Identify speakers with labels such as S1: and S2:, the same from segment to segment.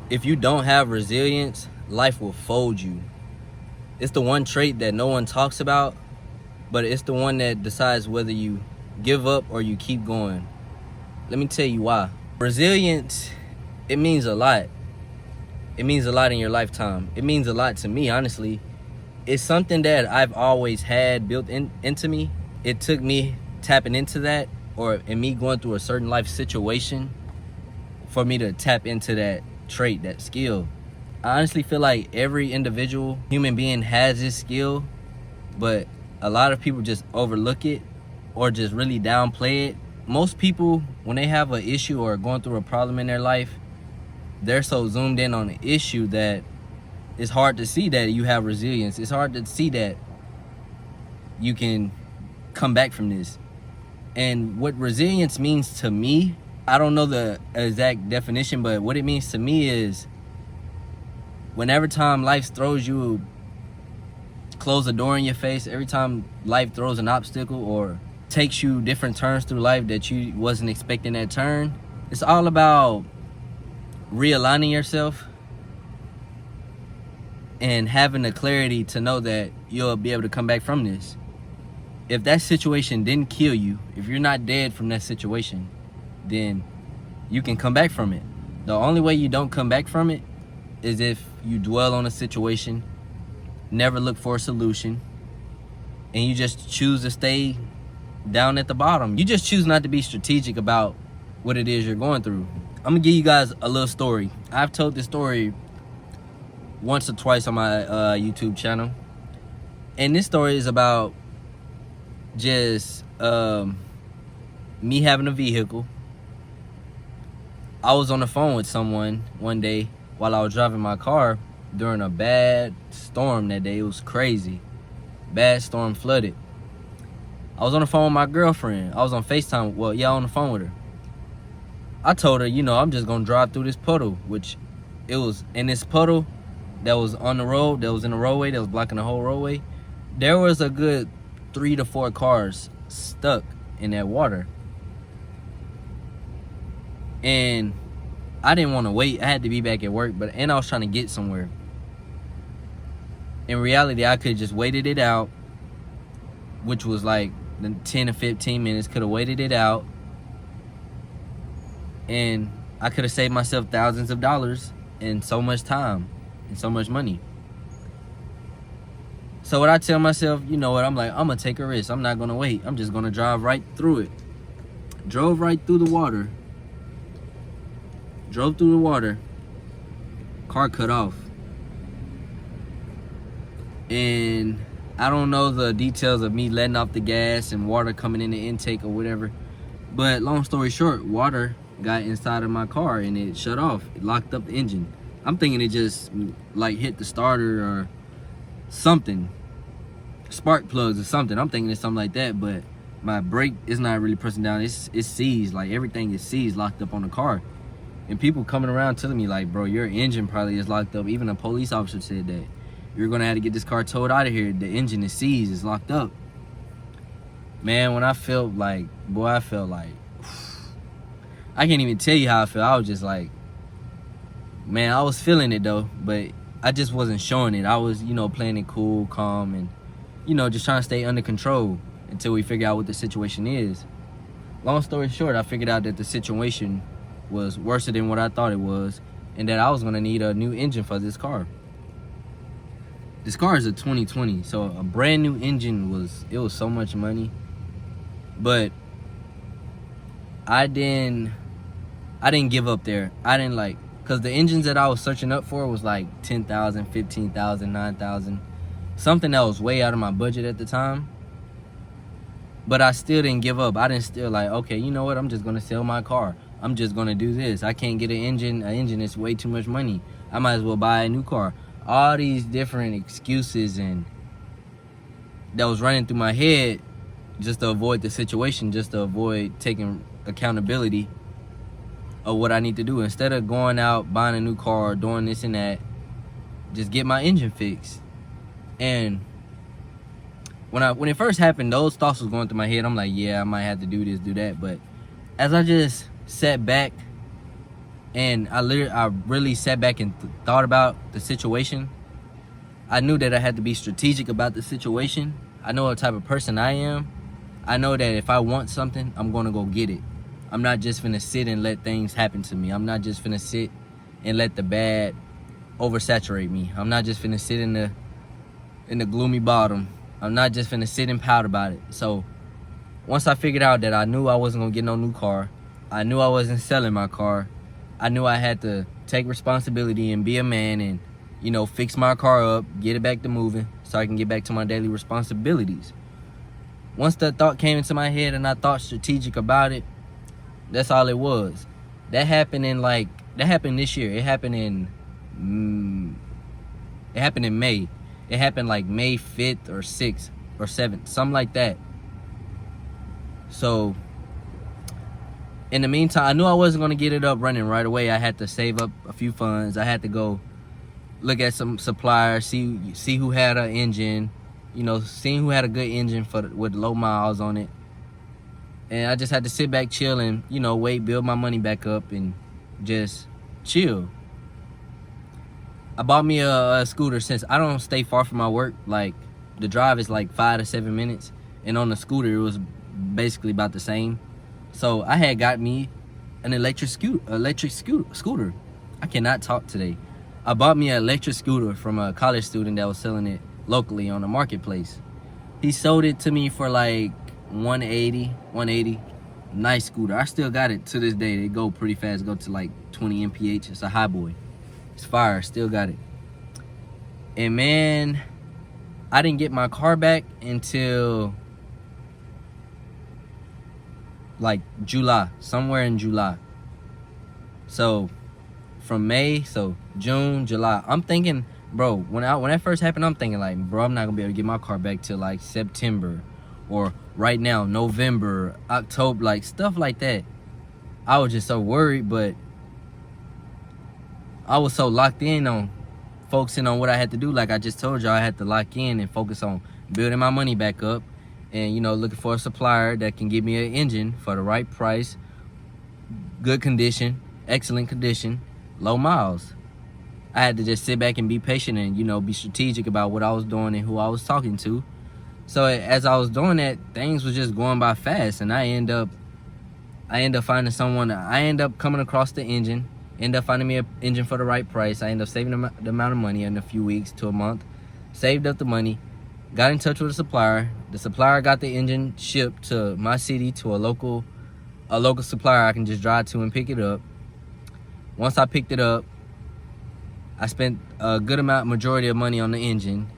S1: If you don't have resilience, life will fold you. It's the one trait that no one talks about, but it's the one that decides whether you give up or you keep going. Let me tell you why. Resilience, it means a lot. It means a lot in your lifetime. It means a lot to me, honestly. It's something that I've always had built into me. It took me tapping into that, or in me going through a certain life situation, for me to tap into that trait, that skill. I honestly feel like every individual human being has this skill, but a lot of people just overlook it or just really downplay it. Most people, when they have an issue or going through a problem in their life, they're so zoomed in on the issue that it's hard to see that you have resilience. It's hard to see that you can come back from this. And what resilience means to me, I don't know the exact definition, but what it means to me is whenever time life throws you, close a door in your face, every time life throws an obstacle or takes you different turns through life that you wasn't expecting that turn, it's all about realigning yourself and having the clarity to know that you'll be able to come back from this. If that situation didn't kill you, if you're not dead from that situation, then you can come back from it. The only way you don't come back from it is if you dwell on a situation, never look for a solution, and you just choose to stay down at the bottom. You just choose not to be strategic about what it is you're going through. I'm gonna give you guys a little story. I've told this story once or twice on my YouTube channel, and this story is about just me having a vehicle. I was on the phone with someone one day while I was driving my car during a bad storm that day. It was crazy. Bad storm, flooded. I was on the phone with my girlfriend. I was on FaceTime. Well, yeah, on the phone with her. I told her, I'm just going to drive through this puddle, which it was in this puddle that was on the road, that was in the roadway, that was blocking the whole roadway. There was a good 3 to 4 cars stuck in that water. And I didn't want to wait. I had to be back at work, and I was trying to get somewhere. In reality, I could have just waited it out, which was like 10 to 15 minutes. Could have waited it out, and I could have saved myself thousands of dollars and so much time and so much money. So what I tell myself, I'm gonna take a risk. I'm not gonna wait. I'm just gonna drive right through it. Drove right through the water. Car cut off. And I don't know the details of me letting off the gas and water coming in the intake or whatever. But long story short, water got inside of my car and it shut off. It locked up the engine. I'm thinking it just like hit the starter or something. Spark plugs or something. I'm thinking it's something like that, but my brake is not really pressing down. It's seized. Like everything is seized, locked up on the car. And people coming around telling me like, bro, your engine probably is locked up. Even a police officer said that. You're gonna have to get this car towed out of here. The engine is seized, it's locked up. Man, when I felt like, I can't even tell you how I felt. I was just like, man, I was feeling it though, but I just wasn't showing it. I was, playing it cool, calm, and, just trying to stay under control until we figure out what the situation is. Long story short, I figured out that the situation was worse than what I thought it was, and that I was gonna need a new engine for this car. This car is a 2020, so a brand new engine was so much money. But I didn't give up there. Cause the engines that I was searching up for was like 10,000, 15,000, 9,000, something that was way out of my budget at the time. But I still didn't give up. I didn't still like, okay, you know what? I'm just gonna sell my car. I'm just gonna do this. I can't get an engine. An engine is way too much money. I might as well buy a new car. All these different excuses and that was running through my head just to avoid the situation, just to avoid taking accountability of what I need to do. Instead of going out, buying a new car, doing this and that, just get my engine fixed. And when it first happened, those thoughts was going through my head. I'm like, yeah, I might have to do this, do that. But as I just sat back And I really sat back and thought about the situation. I knew that I had to be strategic about the situation. I know what type of person I am. I know that if I want something, I'm gonna go get it. I'm not just finna sit and let things happen to me. I'm not just finna sit and let the bad oversaturate me. I'm not just finna sit in the gloomy bottom. I'm not just finna sit and pout about it. So once I figured out that I knew I wasn't gonna get no new car, I knew I wasn't selling my car, I knew I had to take responsibility and be a man and, you know, fix my car up, get it back to moving so I can get back to my daily responsibilities. Once that thought came into my head and I thought strategic about it, that's all it was. That happened this year. It happened in May. It happened like May 5th or 6th or 7th, something like that. So in the meantime, I knew I wasn't going to get it up running right away. I had to save up a few funds. I had to go look at some suppliers, see who had an engine, you know, seeing who had a good engine with low miles on it. And I just had to sit back, chill, and, you know, wait, build my money back up and just chill. I bought me a scooter. Since I don't stay far from my work, like the drive is like 5 to 7 minutes, and on the scooter it was basically about the same. So I had got me an electric scooter. I cannot talk today. I bought me an electric scooter from a college student that was selling it locally on the marketplace. He sold it to me for like 180. Nice scooter. I still got it to this day. They go pretty fast. Go to like 20 mph. It's a high boy. It's fire. Still got it. And man, I didn't get my car back until like July, somewhere in July. So from May, so June, July. I'm thinking, bro, when that first happened, I'm thinking like, bro, I'm not gonna be able to get my car back till like September, or right now, November, October, like stuff like that. I was just so worried, but I was so locked in on focusing on what I had to do. Like I just told y'all, I had to lock in and focus on building my money back up, and, you know, looking for a supplier that can give me an engine for the right price, good condition, excellent condition, low miles. I had to just sit back and be patient and, you know, be strategic about what I was doing and who I was talking to. So as I was doing that, things was just going by fast, and I end up finding someone. I end up coming across the engine, end up finding me an engine for the right price. I end up saving the amount of money in a few weeks to a month, saved up the money, got in touch with a supplier. The supplier got the engine shipped to my city to a local supplier I can just drive to and pick it up. Once I picked it up, I spent a good majority of money on the engine,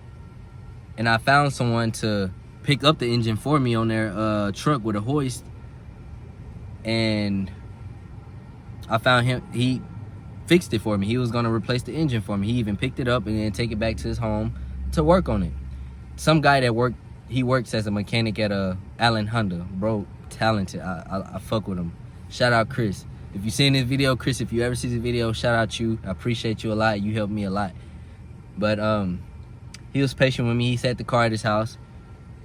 S1: and I found someone to pick up the engine for me on their truck with a hoist. And I found him. He fixed it for me. He was gonna replace the engine for me. He even picked it up and then take it back to his home to work on it. Some guy that works as a mechanic at Allen Honda. Bro, talented. I fuck with him. Shout out Chris. If you seen this video, Chris, if you ever see this video, shout out you. I appreciate you a lot. You helped me a lot. But he was patient with me. He set the car at his house.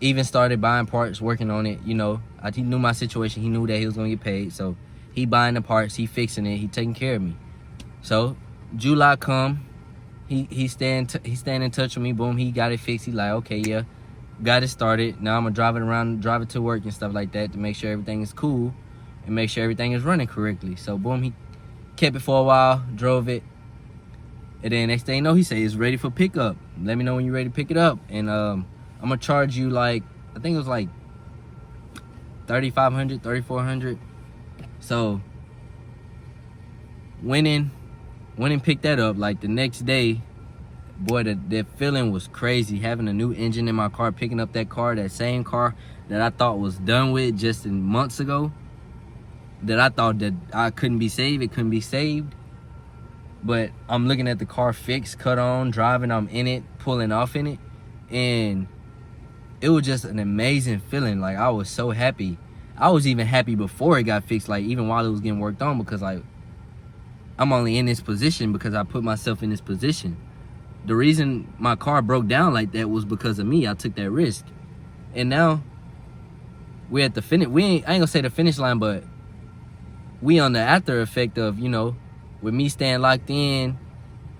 S1: Even started buying parts, working on it. You know, he knew my situation. He knew that he was gonna get paid. So he buying the parts, he fixing it, he taking care of me. So July come, he staying in touch with me. Boom, he got it fixed. He like, okay, yeah, got it started. Now I'm gonna drive it to work and stuff like that to make sure everything is cool and make sure everything is running correctly. So boom, he kept it for a while, drove it, and then next thing you know, he said it's ready for pickup. Let me know when you're ready to pick it up, and I'm gonna charge you like, I think it was like $3,500, $3,400. So went in, picked that up. Like the next day, boy, that feeling was crazy. Having a new engine in my car, picking up that car, that same car that I thought was done with just in months ago, that I thought that I couldn't be saved, it couldn't be saved. But I'm looking at the car fixed, cut on, driving, I'm in it, pulling off in it, and it was just an amazing feeling. Like I was so happy. I was even happy before it got fixed, like even while it was getting worked on, because like I'm only in this position because I put myself in this position. The reason my car broke down like that was because of me. I took that risk. And now we're at the finish. I ain't gonna say the finish line, but we on the after effect of, you know, with me staying locked in,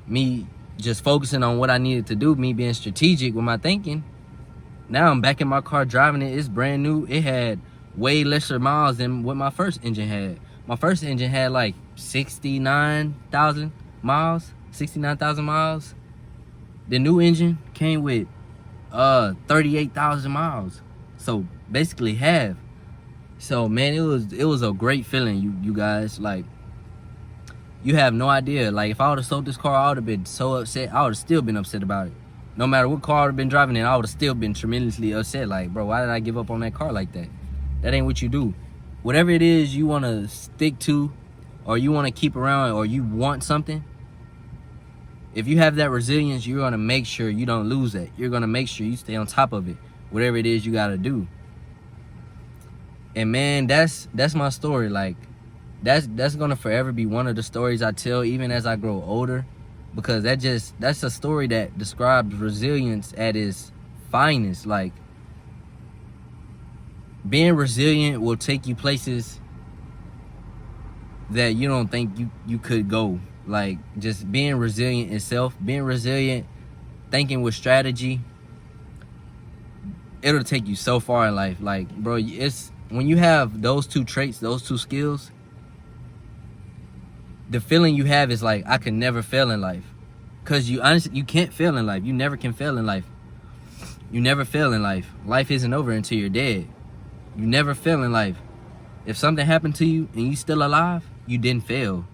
S1: me just focusing on what I needed to do, me being strategic with my thinking, now I'm back in my car driving it. It's brand new. It had way lesser miles than what my first engine had. My first engine had like 69,000 miles. The new engine came with 38,000 miles. So basically half. So man, it was a great feeling, you guys. Like, you have no idea. Like, if I would have sold this car, I would have been so upset. I would have still been upset about it. No matter what car I would have been driving in, I would have still been tremendously upset. Like, bro, why did I give up on that car like that? That ain't what you do. Whatever it is you want to stick to, or you want to keep around, or you want something, if you have that resilience, you're going to make sure you don't lose that. You're going to make sure you stay on top of it, whatever it is you got to do. And man, that's my story. Like, that's going to forever be one of the stories I tell even as I grow older, because that's a story that describes resilience at its finest. Like, being resilient will take you places that you don't think you could go. Like, just being resilient itself, being resilient, thinking with strategy, it'll take you so far in life. Like, bro, it's when you have those two traits, those two skills, the feeling you have is like, I can never fail in life. Because you honestly, you can't fail in life. You never can fail in life. You never fail in life. Life isn't over until you're dead. You never fail in life. If something happened to you and you still alive, you didn't fail.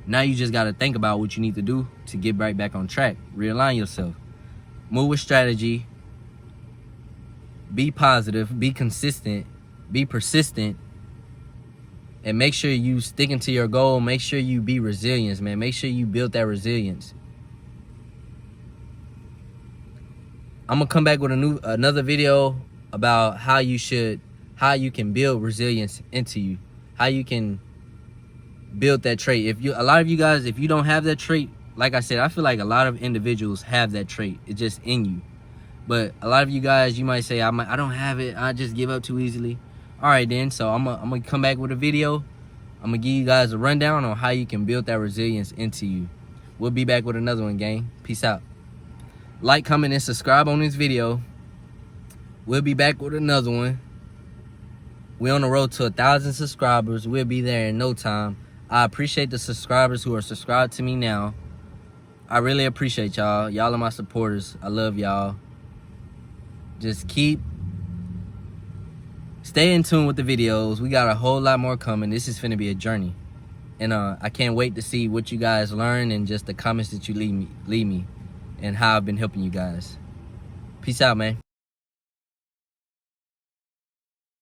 S1: Now you just got to think about what you need to do to get right back on track. Realign yourself. Move with strategy. Be positive. Be consistent. Be persistent. And make sure you sticking to your goal. Make sure you be resilient, man. Make sure you build that resilience. I'm going to come back with another video about how you can build resilience into you. How you can build that trait. A lot of you guys, if you don't have that trait, like I said, I feel like a lot of individuals have that trait. It's just in you. But a lot of you guys, you might say, I don't have it. I just give up too easily. All right, then. So I'm going to come back with a video. I'm going to give you guys a rundown on how you can build that resilience into you. We'll be back with another one, gang. Peace out. Like, comment, and subscribe on this video. We'll be back with another one. We're on the road to 1,000 subscribers. We'll be there in no time. I appreciate the subscribers who are subscribed to me now. I really appreciate y'all. Y'all are my supporters. I love y'all. Just stay in tune with the videos. We got a whole lot more coming. This is finna be a journey. And I can't wait to see what you guys learn and just the comments that you leave me and how I've been helping you guys. Peace out, man.